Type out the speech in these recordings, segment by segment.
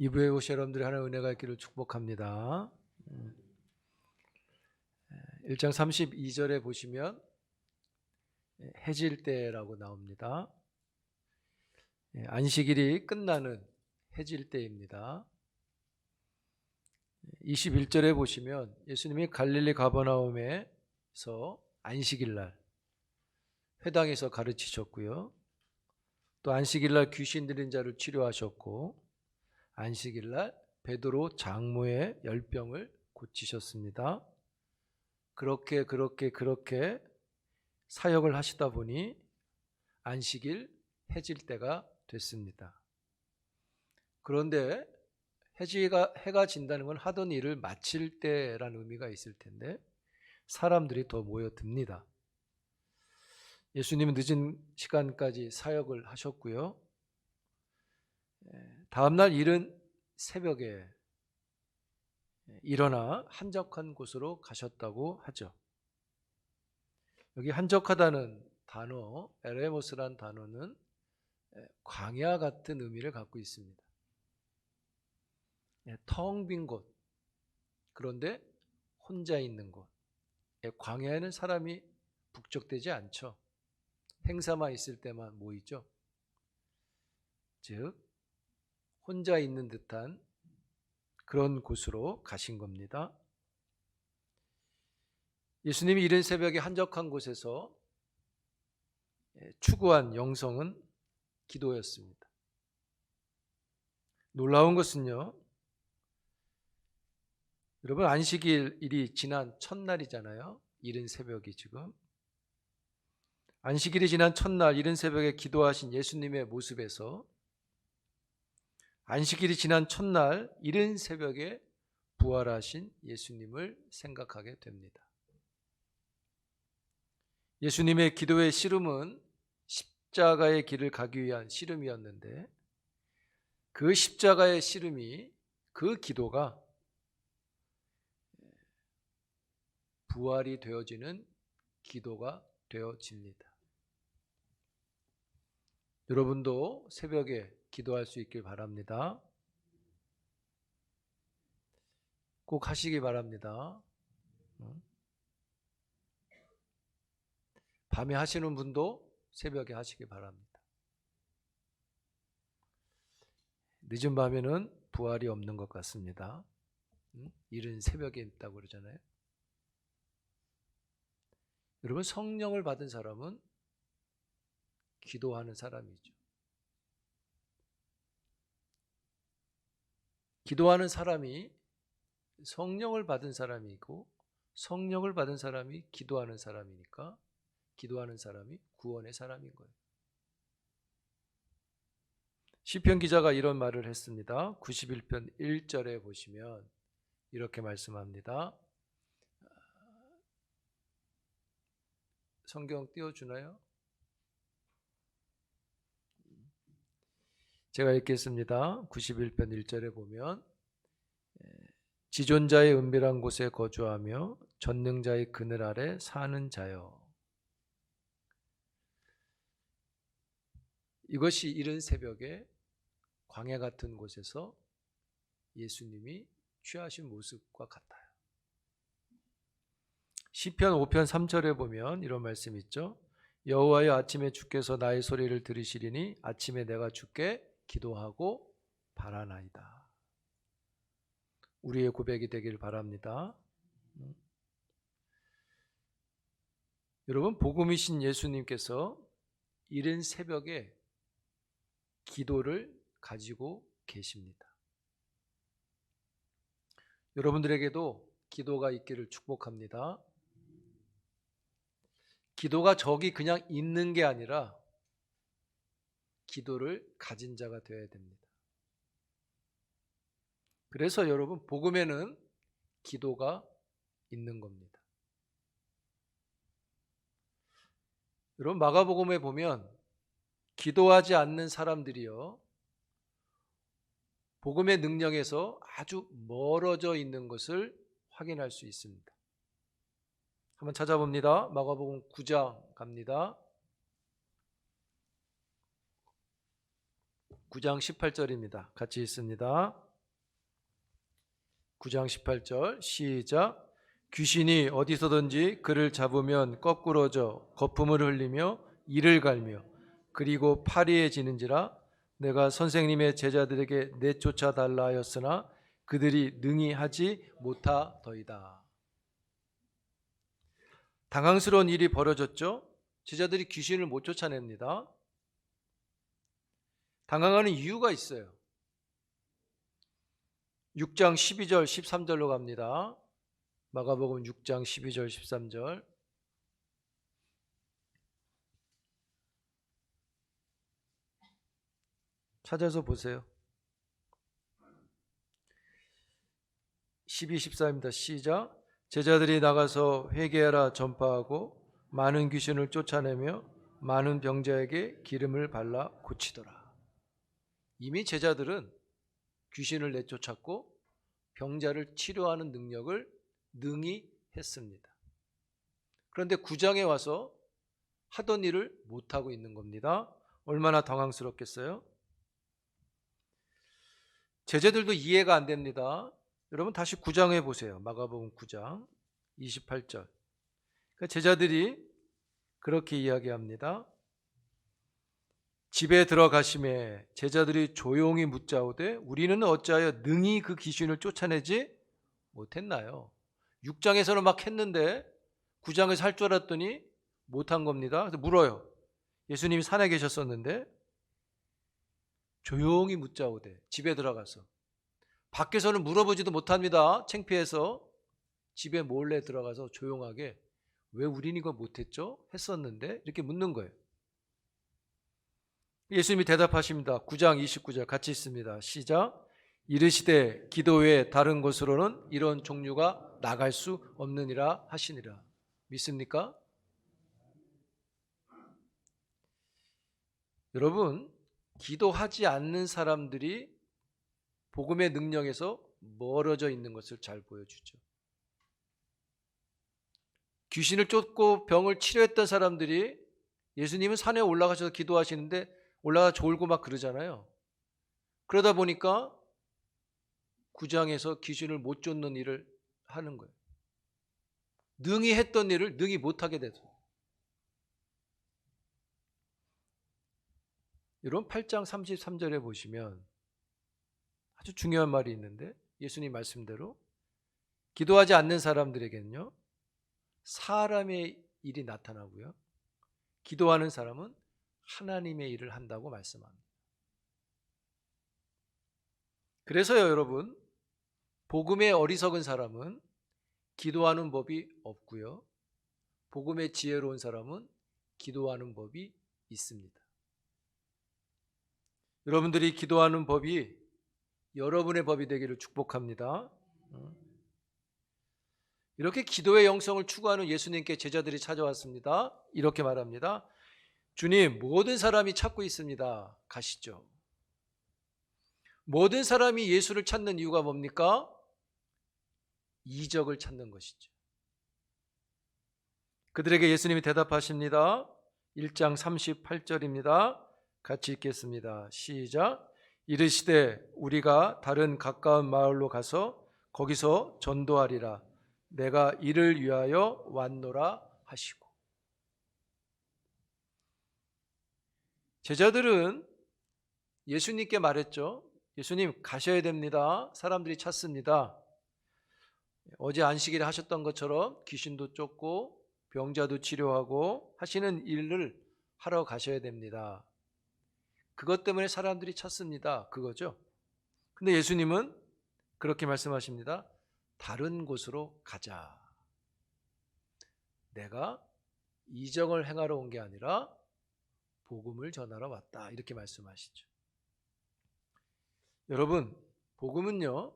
이부에 오신 여러분들이 하나님의 은혜가 있기를 축복합니다. 1장 32절에 보시면 해질 때라고 나옵니다. 안식일이 끝나는 해질 때입니다. 21절에 보시면 예수님이 갈릴리 가버나움에서 안식일날 회당에서 가르치셨고요. 또 안식일날 귀신 들린 자를 치료하셨고 안식일날 베드로 장모의 열병을 고치셨습니다. 그렇게 사역을 하시다 보니 안식일 해질 때가 됐습니다. 그런데 해가 진다는 건 하던 일을 마칠 때라는 의미가 있을 텐데 사람들이 더 모여듭니다. 예수님은 늦은 시간까지 사역을 하셨고요. 다음날 이른 새벽에 일어나 한적한 곳으로 가셨다고 하죠. 여기 한적하다는 단어, 에레모스란 단어는 광야 같은 의미를 갖고 있습니다. 텅 빈 곳, 그런데 혼자 있는 곳. 광야에는 사람이 북적대지 않죠. 행사만 있을 때만 모이죠. 즉 혼자 있는 듯한 그런 곳으로 가신 겁니다. 예수님이 이른 새벽에 한적한 곳에서 추구한 영성은 기도였습니다. 놀라운 것은요, 여러분 안식일이 지난 첫날이잖아요. 이른 새벽이 지금 안식일이 지난 첫날 이른 새벽에 기도하신 예수님의 모습에서 안식일이 지난 첫날 이른 새벽에 부활하신 예수님을 생각하게 됩니다. 예수님의 기도의 씨름은 십자가의 길을 가기 위한 씨름이었는데 그 십자가의 씨름이, 그 기도가 부활이 되어지는 기도가 되어집니다. 여러분도 새벽에 기도할 수 있길 바랍니다. 꼭 하시기 바랍니다. 밤에 하시는 분도 새벽에 하시기 바랍니다. 늦은 밤에는 부활이 없는 것 같습니다. 이른 새벽에 있다고 그러잖아요. 여러분, 성령을 받은 사람은 기도하는 사람이죠. 기도하는 사람이 성령을 받은 사람이고 성령을 받은 사람이 기도하는 사람이니까 기도하는 사람이 구원의 사람인 거예요. 시편 기자가 이런 말을 했습니다. 91편 1절에 보시면 이렇게 말씀합니다. 성경 띄워주나요? 제가 읽겠습니다. 91편 1절에 보면 지존자의 은밀한 곳에 거주하며 전능자의 그늘 아래 사는 자여. 이것이 이른 새벽에 광야 같은 곳에서 예수님이 취하신 모습과 같아요. 시편 5편 3절에 보면 이런 말씀 있죠. 여호와여, 아침에 주께서 나의 소리를 들으시리니 아침에 내가 주께 기도하고 바라나이다. 우리의 고백이 되길 바랍니다. 여러분, 복음이신 예수님께서 이른 새벽에 기도를 가지고 계십니다. 여러분들에게도 기도가 있기를 축복합니다. 기도가 저기 그냥 있는 게 아니라 기도를 가진 자가 되어야 됩니다. 그래서 여러분, 복음에는 기도가 있는 겁니다. 여러분, 마가복음에 보면 기도하지 않는 사람들이요, 복음의 능력에서 아주 멀어져 있는 것을 확인할 수 있습니다. 한번 찾아봅니다. 마가복음 9장 갑니다. 9장 18절입니다. 같이 읽습니다. 9장 18절 시작. 귀신이 어디서든지 그를 잡으면 거꾸러져 거품을 흘리며 이를 갈며 그리고 파리해지는지라. 내가 선생님의 제자들에게 내쫓아 달라 하였으나 그들이 능히 하지 못하더이다. 당황스러운 일이 벌어졌죠. 제자들이 귀신을 못 쫓아냅니다. 당황하는 이유가 있어요. 6장 12절 13절로 갑니다. 마가복음 6장 12절 13절. 찾아서 보세요. 12, 14입니다. 시작. 제자들이 나가서 회개하라 전파하고 많은 귀신을 쫓아내며 많은 병자에게 기름을 발라 고치더라. 이미 제자들은 귀신을 내쫓았고 병자를 치료하는 능력을 능히 했습니다. 그런데 9장에 와서 하던 일을 못하고 있는 겁니다. 얼마나 당황스럽겠어요? 제자들도 이해가 안 됩니다. 여러분 다시 9장에 보세요. 마가복음 9장 28절. 그러니까 제자들이 그렇게 이야기합니다. 집에 들어가심에 제자들이 조용히 묻자오되 우리는 어찌하여 능히 그 귀신을 쫓아내지 못했나요? 6장에서는 막 했는데 9장에서 할 줄 알았더니 못한 겁니다. 그래서 물어요. 예수님이 산에 계셨었는데 조용히 묻자오되 집에 들어가서. 밖에서는 물어보지도 못합니다. 창피해서 집에 몰래 들어가서 조용하게 왜 우린 이거 못했죠? 했었는데 이렇게 묻는 거예요. 예수님이 대답하십니다. 9장 29절 같이 있습니다. 시작. 이르시되 기도 외에 다른 곳으로는 이런 종류가 나갈 수 없느니라 하시니라. 믿습니까? 여러분, 기도하지 않는 사람들이 복음의 능력에서 멀어져 있는 것을 잘 보여주죠. 귀신을 쫓고 병을 치료했던 사람들이 예수님은 산에 올라가셔서 기도하시는데 올라가 졸고 막 그러잖아요. 그러다 보니까 9장에서 귀신을 못 쫓는 일을 하는 거예요. 능히 했던 일을 능히 못하게 돼서. 여러분 8장 33절에 보시면 아주 중요한 말이 있는데 예수님 말씀대로 기도하지 않는 사람들에게는요 사람의 일이 나타나고요 기도하는 사람은 하나님의 일을 한다고 말씀합니다. 그래서요 여러분 복음의 어리석은 사람은 기도하는 법이 없고요 복음의 지혜로운 사람은 기도하는 법이 있습니다. 여러분들이 기도하는 법이 여러분의 법이 되기를 축복합니다. 이렇게 기도의 영성을 추구하는 예수님께 제자들이 찾아왔습니다. 이렇게 말합니다. 주님, 모든 사람이 찾고 있습니다. 가시죠. 모든 사람이 예수를 찾는 이유가 뭡니까? 이적을 찾는 것이죠. 그들에게 예수님이 대답하십니다. 1장 38절입니다. 같이 읽겠습니다. 시작. 이르시되 우리가 다른 가까운 마을로 가서 거기서 전도하리라. 내가 이를 위하여 왔노라 하시고. 제자들은 예수님께 말했죠. 예수님 가셔야 됩니다. 사람들이 찾습니다. 어제 안식일에 하셨던 것처럼 귀신도 쫓고 병자도 치료하고 하시는 일을 하러 가셔야 됩니다. 그것 때문에 사람들이 찾습니다. 그거죠. 근데 예수님은 그렇게 말씀하십니다. 다른 곳으로 가자. 내가 이적을 행하러 온 게 아니라 복음을 전하러 왔다. 이렇게 말씀하시죠. 여러분, 복음은요,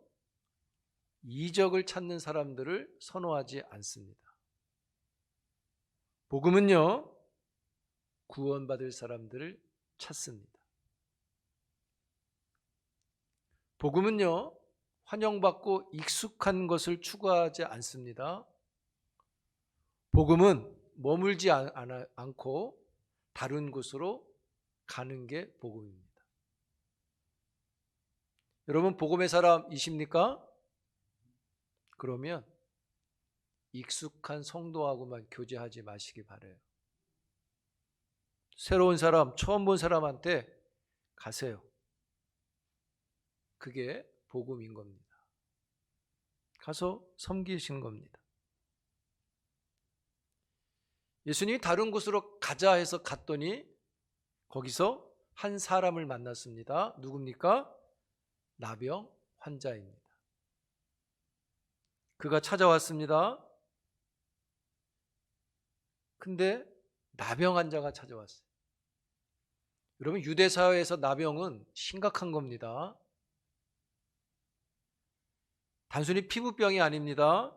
이적을 찾는 사람들을 선호하지 않습니다. 복음은요, 구원받을 사람들을 찾습니다. 복음은요, 환영받고 익숙한 것을 추구하지 않습니다. 복음은 머물지 않고 다른 곳으로 가는 게 복음입니다. 여러분 복음의 사람이십니까? 그러면 익숙한 성도하고만 교제하지 마시기 바라요. 새로운 사람, 처음 본 사람한테 가세요. 그게 복음인 겁니다. 가서 섬기신 겁니다. 예수님이 다른 곳으로 가자 해서 갔더니 거기서 한 사람을 만났습니다. 누굽니까? 나병 환자입니다. 그가 찾아왔습니다. 근데 나병 환자가 찾아왔어요. 여러분, 유대 사회에서 나병은 심각한 겁니다. 단순히 피부병이 아닙니다.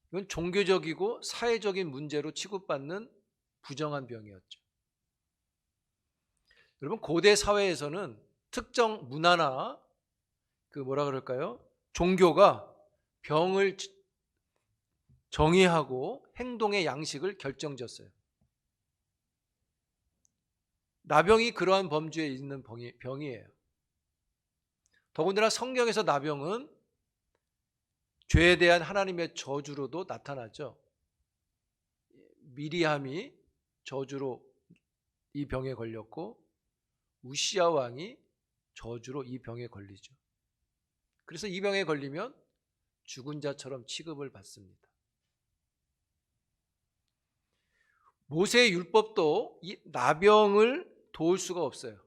이건 종교적이고 사회적인 문제로 취급받는 부정한 병이었죠. 여러분, 고대 사회에서는 특정 문화나 종교가 병을 정의하고 행동의 양식을 결정지었어요. 나병이 그러한 범주에 있는 병이에요. 더군다나 성경에서 나병은 죄에 대한 하나님의 저주로도 나타나죠. 미리암이 저주로 이 병에 걸렸고 우시야 왕이 저주로 이 병에 걸리죠. 그래서 이 병에 걸리면 죽은 자처럼 취급을 받습니다. 모세의 율법도 이 나병을 도울 수가 없어요.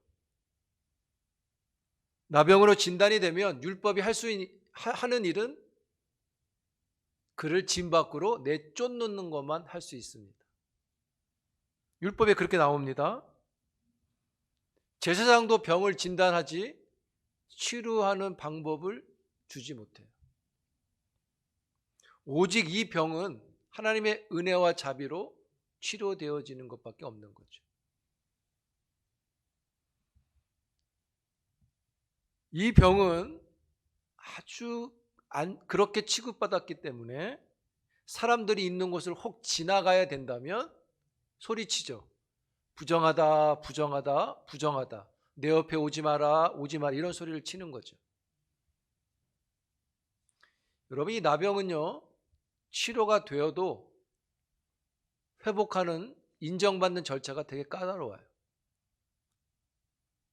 나병으로 진단이 되면 율법이 하는 일은 그를 진 밖으로 내쫓는 것만 할 수 있습니다. 율법에 그렇게 나옵니다. 제사장도 병을 진단하지 치료하는 방법을 주지 못해요. 오직 이 병은 하나님의 은혜와 자비로 치료되어지는 것밖에 없는 거죠. 이 병은 아주 그렇게 취급받았기 때문에 사람들이 있는 곳을 혹 지나가야 된다면 소리치죠. 부정하다, 부정하다, 부정하다. 내 옆에 오지 마라, 오지 마라, 이런 소리를 치는 거죠. 여러분, 이 나병은요, 치료가 되어도 회복하는, 인정받는 절차가 되게 까다로워요.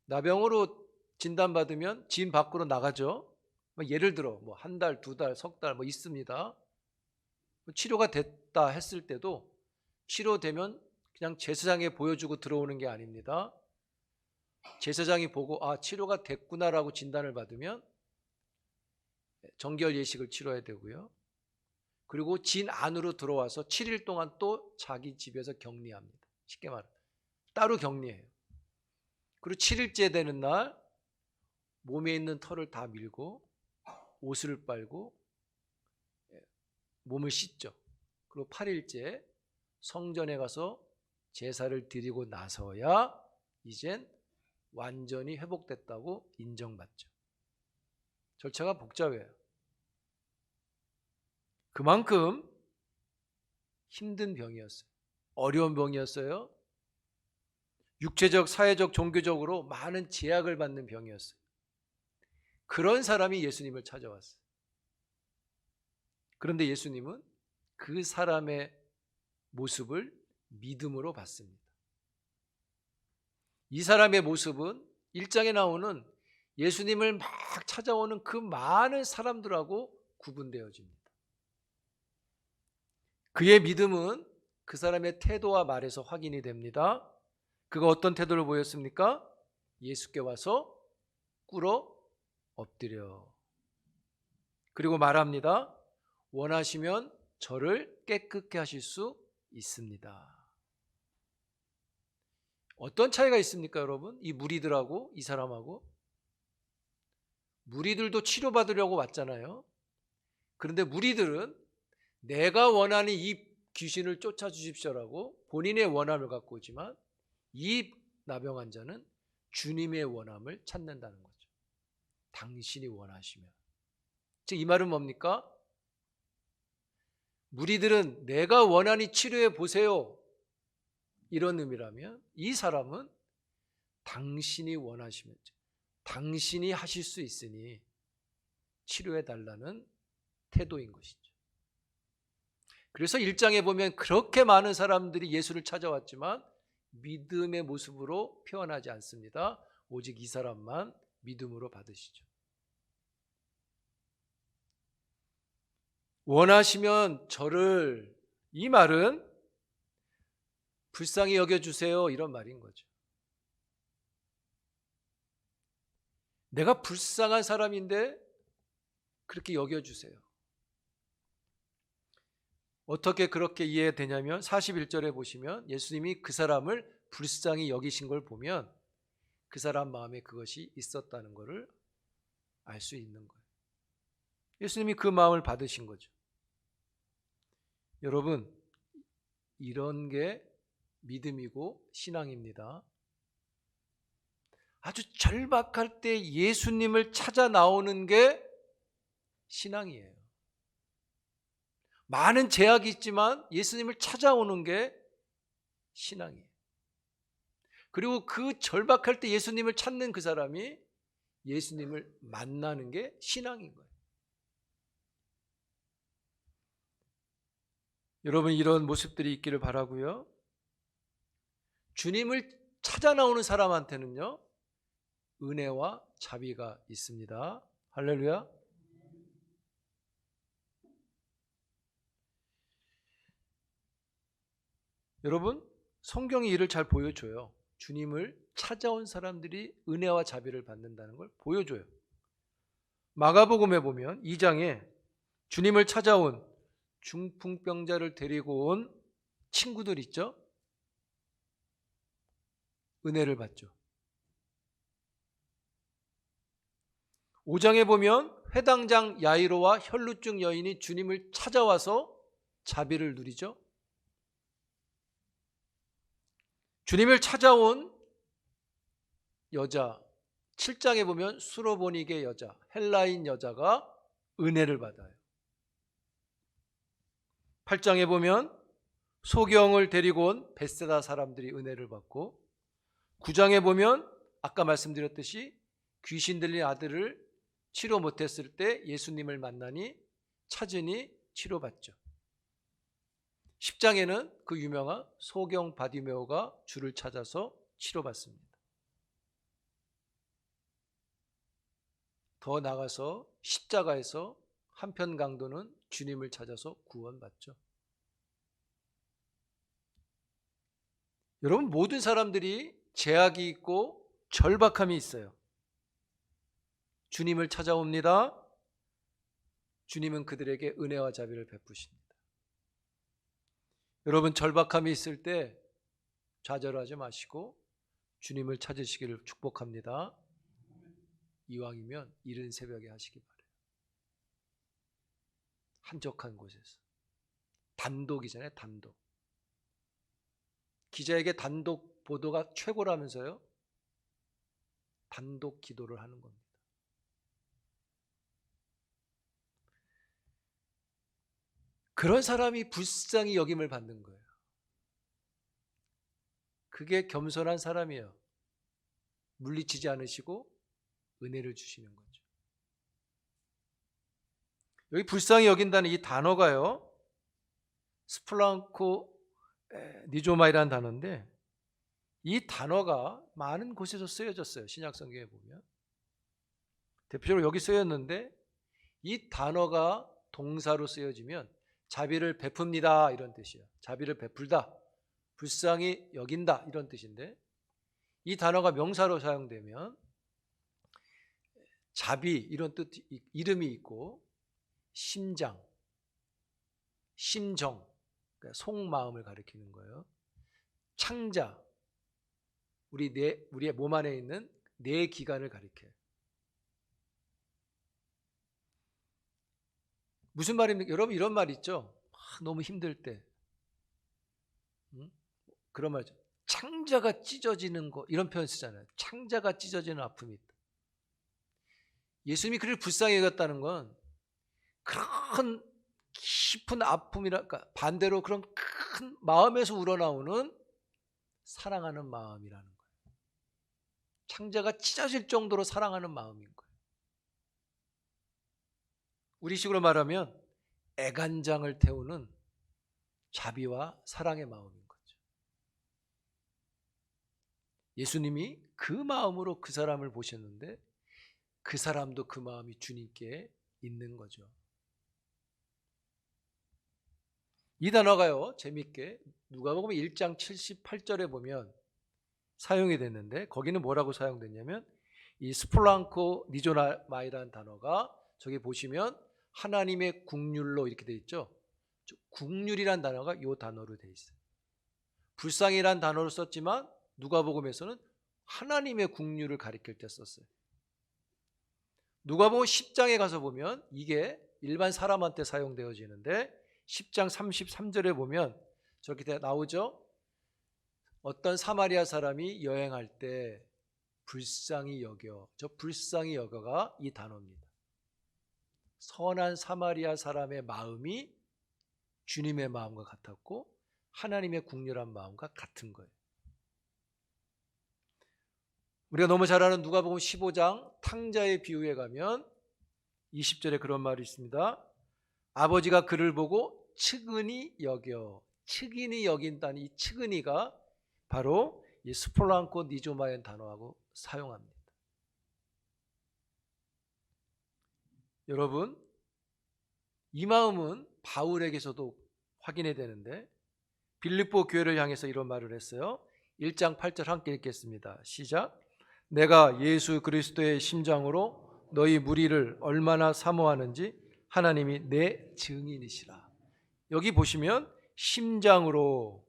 나병으로 진단받으면 진 밖으로 나가죠. 예를 들어 한 달, 두 달, 석 달 있습니다. 치료가 됐다 했을 때도 치료되면 그냥 제사장에 보여주고 들어오는 게 아닙니다. 제사장이 보고 치료가 됐구나라고 진단을 받으면 정결 예식을 치러야 되고요. 그리고 진 안으로 들어와서 7일 동안 또 자기 집에서 격리합니다. 쉽게 말하면 따로 격리해요. 그리고 7일째 되는 날 몸에 있는 털을 다 밀고 옷을 빨고 몸을 씻죠. 그리고 8일째 성전에 가서 제사를 드리고 나서야 이젠 완전히 회복됐다고 인정받죠. 절차가 복잡해요. 그만큼 힘든 병이었어요. 어려운 병이었어요. 육체적, 사회적, 종교적으로 많은 제약을 받는 병이었어요. 그런 사람이 예수님을 찾아왔어요. 그런데 예수님은 그 사람의 모습을 믿음으로 봤습니다. 이 사람의 모습은 1장에 나오는 예수님을 막 찾아오는 그 많은 사람들하고 구분되어집니다. 그의 믿음은 그 사람의 태도와 말에서 확인이 됩니다. 그가 어떤 태도를 보였습니까? 예수께 와서 꿇어 엎드려. 그리고 말합니다. 원하시면 저를 깨끗게 하실 수 있습니다. 어떤 차이가 있습니까, 여러분? 이 무리들하고 이 사람하고. 무리들도 치료받으려고 왔잖아요. 그런데 무리들은 내가 원하는 이 귀신을 쫓아주십시오라고 본인의 원함을 갖고 오지만 이 나병 환자는 주님의 원함을 찾는다는 거죠. 당신이 원하시면. 즉, 이 말은 뭡니까? 무리들은 내가 원하니 치료해 보세요, 이런 의미라면 이 사람은 당신이 원하시면, 당신이 하실 수 있으니 치료해 달라는 태도인 것이죠. 그래서 1장에 보면 그렇게 많은 사람들이 예수를 찾아왔지만 믿음의 모습으로 표현하지 않습니다. 오직 이 사람만 믿음으로 받으시죠. 원하시면 저를, 이 말은 불쌍히 여겨주세요 이런 말인 거죠. 내가 불쌍한 사람인데 그렇게 여겨주세요. 어떻게 그렇게 이해되냐면 41절에 보시면 예수님이 그 사람을 불쌍히 여기신 걸 보면 그 사람 마음에 그것이 있었다는 것을 알 수 있는 거예요. 예수님이 그 마음을 받으신 거죠. 여러분, 이런 게 믿음이고 신앙입니다. 아주 절박할 때 예수님을 찾아 나오는 게 신앙이에요. 많은 제약이 있지만 예수님을 찾아오는 게 신앙이에요. 그리고 그 절박할 때 예수님을 찾는 그 사람이 예수님을 만나는 게 신앙인 거예요. 여러분, 이런 모습들이 있기를 바라고요. 주님을 찾아 나오는 사람한테는요, 은혜와 자비가 있습니다. 할렐루야. 여러분, 성경이 이를 잘 보여줘요. 주님을 찾아온 사람들이 은혜와 자비를 받는다는 걸 보여줘요. 마가복음에 보면 2장에 주님을 찾아온 중풍병자를 데리고 온 친구들 있죠? 은혜를 받죠. 5장에 보면 회당장 야이로와 혈루증 여인이 주님을 찾아와서 자비를 누리죠. 주님을 찾아온 여자, 7장에 보면 수로보니게 여자, 헬라인 여자가 은혜를 받아요. 8장에 보면 소경을 데리고 온 벳세다 사람들이 은혜를 받고, 9장에 보면 아까 말씀드렸듯이 귀신 들린 아들을 치료 못했을 때 예수님을 만나니 찾으니 치료받죠. 10장에는 그 유명한 소경 바디메오가 주를 찾아서 치료받습니다. 더 나가서 십자가에서 한편 강도는 주님을 찾아서 구원받죠. 여러분, 모든 사람들이 제약이 있고 절박함이 있어요. 주님을 찾아옵니다. 주님은 그들에게 은혜와 자비를 베푸십니다. 여러분, 절박함이 있을 때 좌절하지 마시고 주님을 찾으시기를 축복합니다. 이왕이면 이른 새벽에 하시기 바래요. 한적한 곳에서. 단독이잖아요, 단독. 기자에게 단독 보도가 최고라면서요. 단독 기도를 하는 겁니다. 그런 사람이 불쌍히 여김을 받는 거예요. 그게 겸손한 사람이에요. 물리치지 않으시고 은혜를 주시는 거죠. 여기 불쌍히 여긴다는 이 단어가요, 스플랑코 니조마이라는 단어인데, 이 단어가 많은 곳에서 쓰여졌어요. 신약성경에 보면 대표적으로 여기 쓰였는데, 이 단어가 동사로 쓰여지면 자비를 베풉니다 이런 뜻이에요. 자비를 베풀다, 불쌍히 여긴다 이런 뜻인데, 이 단어가 명사로 사용되면 자비 이런 뜻, 이름이 있고, 심장, 심정, 그러니까 속마음을 가리키는 거예요. 창자, 우리의 몸 안에 있는 뇌 기관을 가리켜요. 무슨 말입니까? 여러분, 이런 말 있죠? 너무 힘들 때 그런 말이죠. 창자가 찢어지는 거, 이런 표현 쓰잖아요. 창자가 찢어지는 아픔이 있다. 예수님이 그를 불쌍히 여겼다는 건 그런 깊은 아픔이랄까, 반대로 그런 큰 마음에서 우러나오는 사랑하는 마음이라는 거예요. 창자가 찢어질 정도로 사랑하는 마음인 거예요. 우리식으로 말하면 애간장을 태우는 자비와 사랑의 마음인 거죠. 예수님이 그 마음으로 그 사람을 보셨는데 그 사람도 그 마음이 주님께 있는 거죠. 이 단어가요, 재밌게 누가복음 1장 78절에 보면 사용이 됐는데 거기는 뭐라고 사용됐냐면 이 스폴랑코 니조마이라는 단어가 저기 보시면 하나님의 국률로 이렇게 돼 있죠. 국률이란 단어가 이 단어로 돼 있어요. 불쌍이란 단어를 썼지만 누가복음에서는 하나님의 국률을 가리킬 때 썼어요. 누가복음 10장에 가서 보면 이게 일반 사람한테 사용되어지는데 10장 33절에 보면 저렇게 나오죠. 어떤 사마리아 사람이 여행할 때 불쌍히 여겨, 저 불쌍히 여겨가 이 단어입니다. 선한 사마리아 사람의 마음이 주님의 마음과 같았고 하나님의 국률한 마음과 같은 거예요. 우리가 너무 잘 아는 누가복음 15장 탕자의 비유에 가면 20절에 그런 말이 있습니다. 아버지가 그를 보고 측은히 여겨, 측은히 여긴다는 이 측은히가 바로 이 스폴랑코 니조마의 단어하고 사용합니다. 여러분, 이 마음은 바울에게서도 확인해야 되는데 빌립보 교회를 향해서 이런 말을 했어요. 1장 8절 함께 읽겠습니다. 시작. 내가 예수 그리스도의 심장으로 너희 무리를 얼마나 사모하는지 하나님이 내 증인이시라. 여기 보시면 심장으로,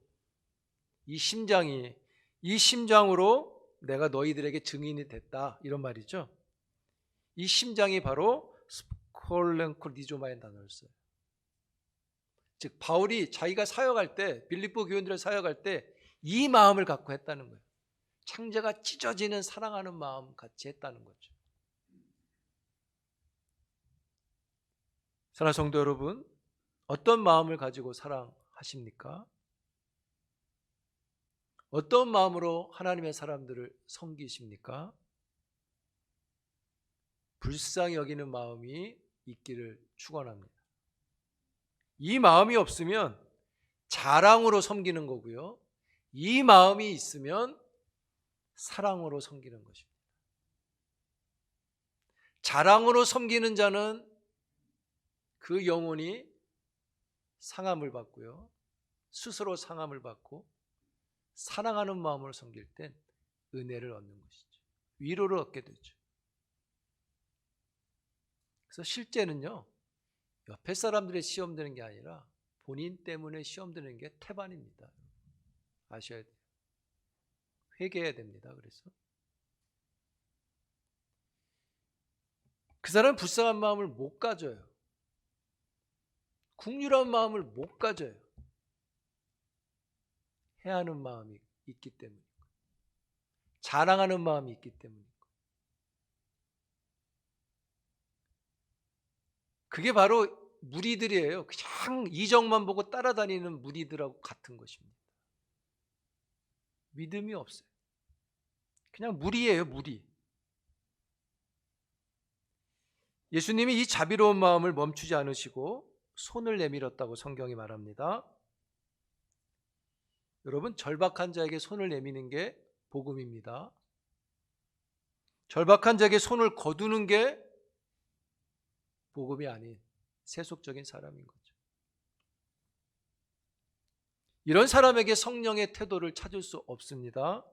이 심장으로 내가 너희들에게 증인이 됐다 이런 말이죠. 이 심장이 바로 스폴랭코 니조마의 단어를 써요. 즉 바울이 자기가 사역할 때, 빌립보 교인들을 사역할 때 이 마음을 갖고 했다는 거예요. 창자가 찢어지는 사랑하는 마음 같이 했다는 거죠. 사랑하는 성도 여러분, 어떤 마음을 가지고 사랑하십니까? 어떤 마음으로 하나님의 사람들을 섬기십니까? 불쌍히 여기는 마음이 있기를 축원합니다. 이 마음이 없으면 자랑으로 섬기는 거고요. 이 마음이 있으면 사랑으로 섬기는 것입니다. 자랑으로 섬기는 자는 그 영혼이 상함을 받고요. 스스로 상함을 받고 사랑하는 마음으로 섬길 땐 은혜를 얻는 것이죠. 위로를 얻게 되죠. 그래서 실제는요, 옆에 사람들의 시험 드는 게 아니라 본인 때문에 시험 드는 게 태반입니다. 아셔야 돼요. 회개해야 됩니다. 그래서 그 사람은 불쌍한 마음을 못 가져요. 국률한 마음을 못 가져요. 해하는 마음이 있기 때문이고 자랑하는 마음이 있기 때문이고 그게 바로 무리들이에요. 그냥 이정만 보고 따라다니는 무리들하고 같은 것입니다. 믿음이 없어요. 그냥 무리예요, 무리. 예수님이 이 자비로운 마음을 멈추지 않으시고 손을 내밀었다고 성경이 말합니다. 여러분, 절박한 자에게 손을 내미는 게 복음입니다. 절박한 자에게 손을 거두는 게 복음이 아닌 세속적인 사람인 거죠. 이런 사람에게 성령의 태도를 찾을 수 없습니다.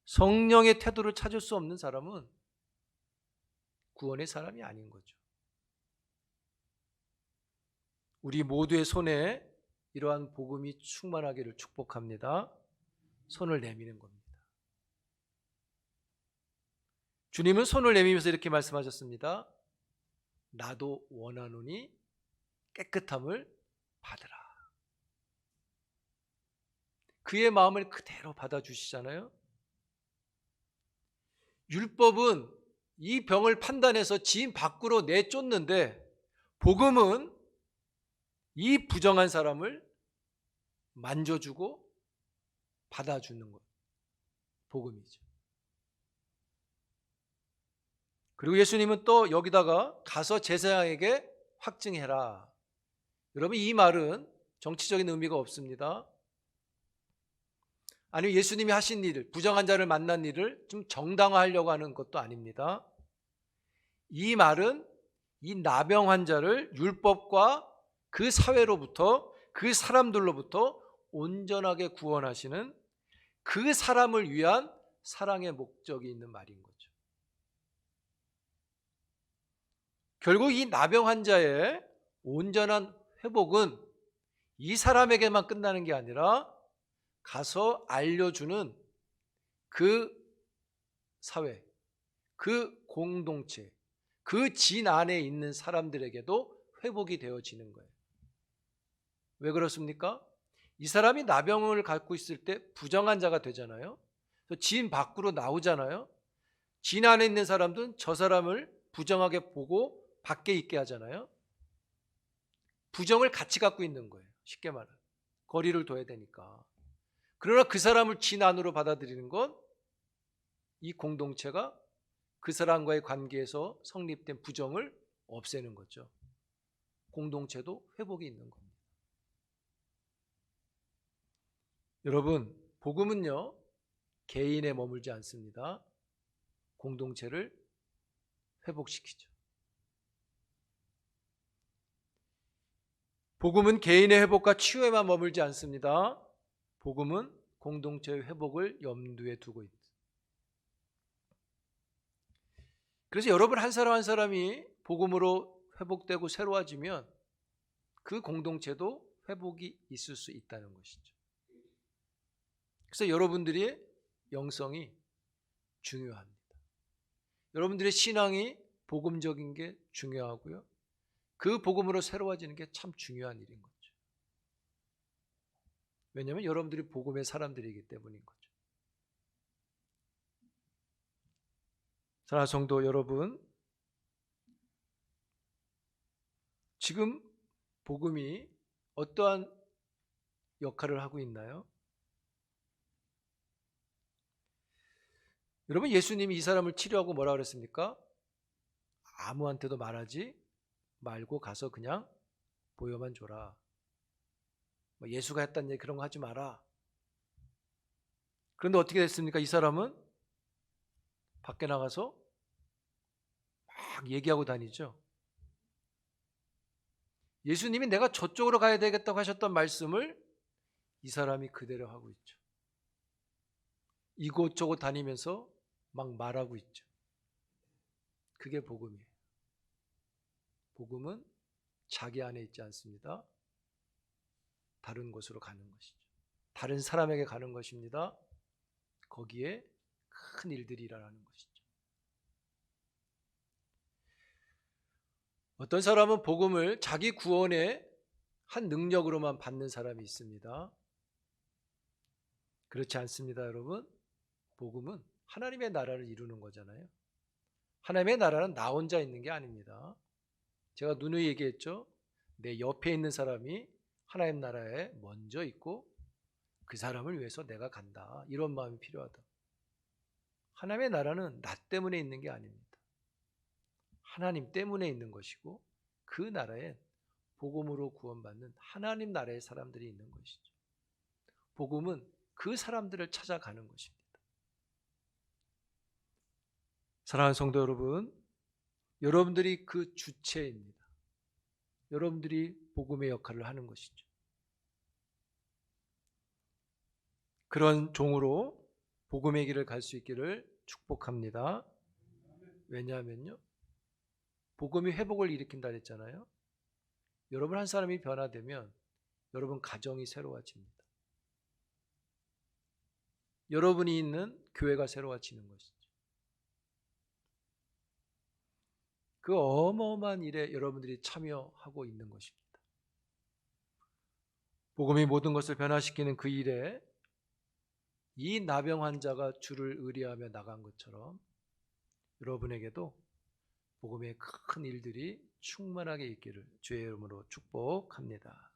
성령의 태도를 찾을 수 없는 사람은 구원의 사람이 아닌 거죠. 우리 모두의 손에 이러한 복음이 충만하기를 축복합니다. 손을 내미는 겁니다. 주님은 손을 내밀면서 이렇게 말씀하셨습니다. 나도 원하노니 깨끗함을 받으라. 그의 마음을 그대로 받아주시잖아요. 율법은 이 병을 판단해서 지인 밖으로 내쫓는데 복음은 이 부정한 사람을 만져주고 받아주는 것, 복음이죠. 그리고 예수님은 또 여기다가 가서 제사장에게 확증해라. 여러분, 이 말은 정치적인 의미가 없습니다. 아니면 예수님이 하신 일을, 부정한 자를 만난 일을 좀 정당화하려고 하는 것도 아닙니다. 이 말은 이 나병 환자를 율법과 그 사회로부터, 그 사람들로부터 온전하게 구원하시는 그 사람을 위한 사랑의 목적이 있는 말인 거죠. 결국 이 나병 환자의 온전한 회복은 이 사람에게만 끝나는 게 아니라 가서 알려주는 그 사회, 그 공동체, 그 진 안에 있는 사람들에게도 회복이 되어지는 거예요. 왜 그렇습니까? 이 사람이 나병을 갖고 있을 때 부정한 자가 되잖아요. 진 밖으로 나오잖아요. 진 안에 있는 사람들은 저 사람을 부정하게 보고 밖에 있게 하잖아요. 부정을 같이 갖고 있는 거예요. 쉽게 말하면 거리를 둬야 되니까. 그러나 그 사람을 진 안으로 받아들이는 건 이 공동체가 그 사람과의 관계에서 성립된 부정을 없애는 거죠. 공동체도 회복이 있는 겁니다. 여러분, 복음은요, 개인에 머물지 않습니다. 공동체를 회복시키죠. 복음은 개인의 회복과 치유에만 머물지 않습니다. 복음은 공동체의 회복을 염두에 두고 있다. 그래서 여러분 한 사람 한 사람이 복음으로 회복되고 새로워지면 그 공동체도 회복이 있을 수 있다는 것이죠. 그래서 여러분들의 영성이 중요합니다. 여러분들의 신앙이 복음적인 게 중요하고요. 그 복음으로 새로워지는 게 참 중요한 일인 거죠. 왜냐하면 여러분들이 복음의 사람들이기 때문인 거죠. 사랑하는 성도 여러분, 지금 복음이 어떠한 역할을 하고 있나요? 여러분, 예수님이 이 사람을 치료하고 뭐라 그랬습니까? 아무한테도 말하지 말고 가서 그냥 보여만 줘라. 예수가 했다는 얘기 그런 거 하지 마라. 그런데 어떻게 됐습니까? 이 사람은 밖에 나가서 막 얘기하고 다니죠. 예수님이 내가 저쪽으로 가야 되겠다고 하셨던 말씀을 이 사람이 그대로 하고 있죠. 이곳저곳 다니면서 막 말하고 있죠. 그게 복음이에요. 복음은 자기 안에 있지 않습니다. 다른 곳으로 가는 것이죠. 다른 사람에게 가는 것입니다. 거기에 큰 일들이 일어나는 것이죠. 어떤 사람은 복음을 자기 구원의 한 능력으로만 받는 사람이 있습니다. 그렇지 않습니다, 여러분. 복음은 하나님의 나라를 이루는 거잖아요. 하나님의 나라는 나 혼자 있는 게 아닙니다. 제가 누누이 얘기했죠. 내 옆에 있는 사람이 하나님 나라에 먼저 있고 그 사람을 위해서 내가 간다. 이런 마음이 필요하다. 하나님의 나라는 나 때문에 있는 게 아닙니다. 하나님 때문에 있는 것이고 그 나라에 복음으로 구원받는 하나님 나라의 사람들이 있는 것이죠. 복음은 그 사람들을 찾아가는 것입니다. 사랑하는 성도 여러분, 여러분들이 그 주체입니다. 여러분들이 복음의 역할을 하는 것이죠. 그런 종으로 복음의 길을 갈 수 있기를 축복합니다. 왜냐하면요, 복음이 회복을 일으킨다 했잖아요. 여러분 한 사람이 변화되면 여러분 가정이 새로워집니다. 여러분이 있는 교회가 새로워지는 것이죠. 그 어마어마한 일에 여러분들이 참여하고 있는 것입니다. 복음이 모든 것을 변화시키는 그 일에 이 나병 환자가 주를 의뢰하며 나간 것처럼 여러분에게도 복음의 큰 일들이 충만하게 있기를 주의 이름으로 축복합니다.